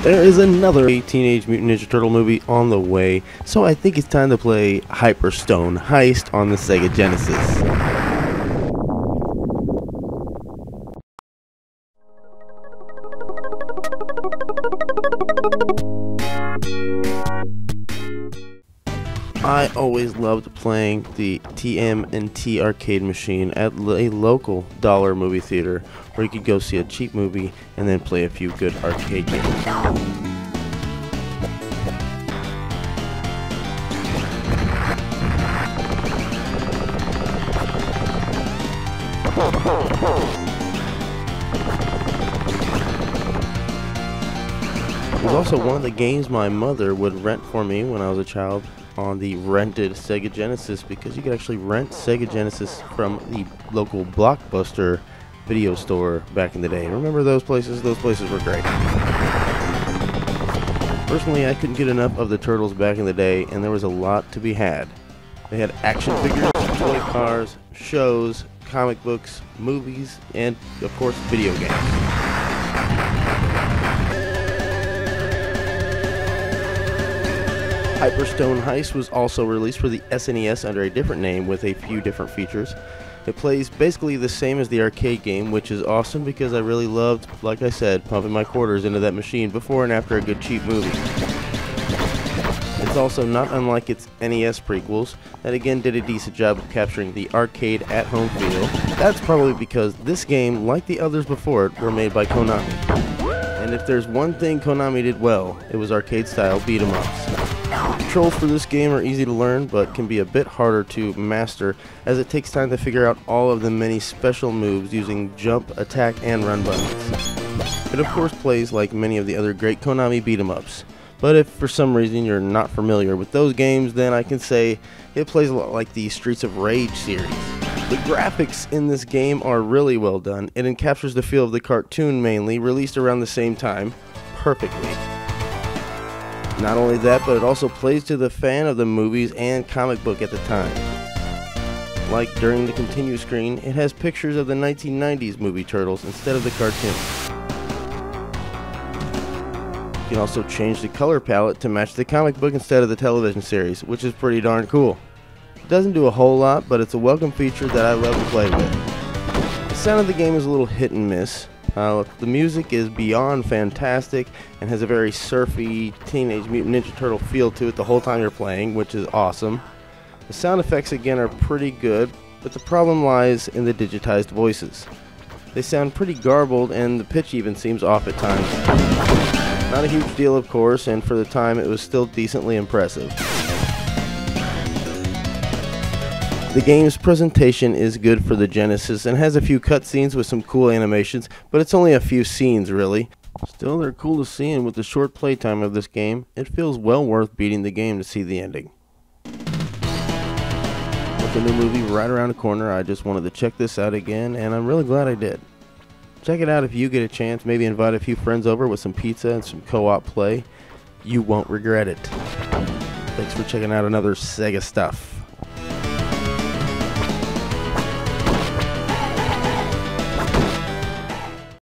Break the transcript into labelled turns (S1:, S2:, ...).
S1: There is another Teenage Mutant Ninja Turtle movie on the way, so I think it's time to play Hyperstone Heist on the SEGA Genesis. I always loved playing the TMNT arcade machine at a local dollar movie theater where you could go see a cheap movie and then play a few good arcade games. It was also one of the games my mother would rent for me when I was a child on the rented SEGA Genesis, because you could actually rent SEGA Genesis from the local Blockbuster video store back in the day. Remember those places? Those places were great. Personally, I couldn't get enough of the Turtles back in the day, and there was a lot to be had. They had action figures, toy cars, shows, comic books, movies, and of course video games. Hyperstone Heist was also released for the SNES under a different name with a few different features. It plays basically the same as the arcade game, which is awesome because I really loved, like I said, pumping my quarters into that machine before and after a good cheap movie. It's also not unlike its NES prequels, that again did a decent job of capturing the arcade at-home feel. That's probably because this game, like the others before it, were made by Konami. And if there's one thing Konami did well, it was arcade-style beat-em-ups. Controls for this game are easy to learn, but can be a bit harder to master, as it takes time to figure out all of the many special moves using jump, attack, and run buttons. It of course plays like many of the other great Konami beat-em-ups, but if for some reason you're not familiar with those games, then I can say it plays a lot like the Streets of Rage series. The graphics in this game are really well done. It encaptures the feel of the cartoon mainly, released around the same time, perfectly. Not only that, but it also plays to the fan of the movies and comic book at the time. Like during the continue screen, it has pictures of the 1990s movie Turtles instead of the cartoon. You can also change the color palette to match the comic book instead of the television series, which is pretty darn cool. It doesn't do a whole lot, but it's a welcome feature that I love to play with. The sound of the game is a little hit and miss. The music is beyond fantastic and has a very surfy Teenage Mutant Ninja Turtle feel to it the whole time you're playing, which is awesome. The sound effects again are pretty good, but the problem lies in the digitized voices. They sound pretty garbled and the pitch even seems off at times. Not a huge deal of course, and for the time it was still decently impressive. The game's presentation is good for the Genesis and has a few cutscenes with some cool animations, but it's only a few scenes really. Still, they're cool to see, and with the short playtime of this game, it feels well worth beating the game to see the ending. With the new movie right around the corner, I just wanted to check this out again, and I'm really glad I did. Check it out if you get a chance. Maybe invite a few friends over with some pizza and some co-op play. You won't regret it. Thanks for checking out another SEGA stuff.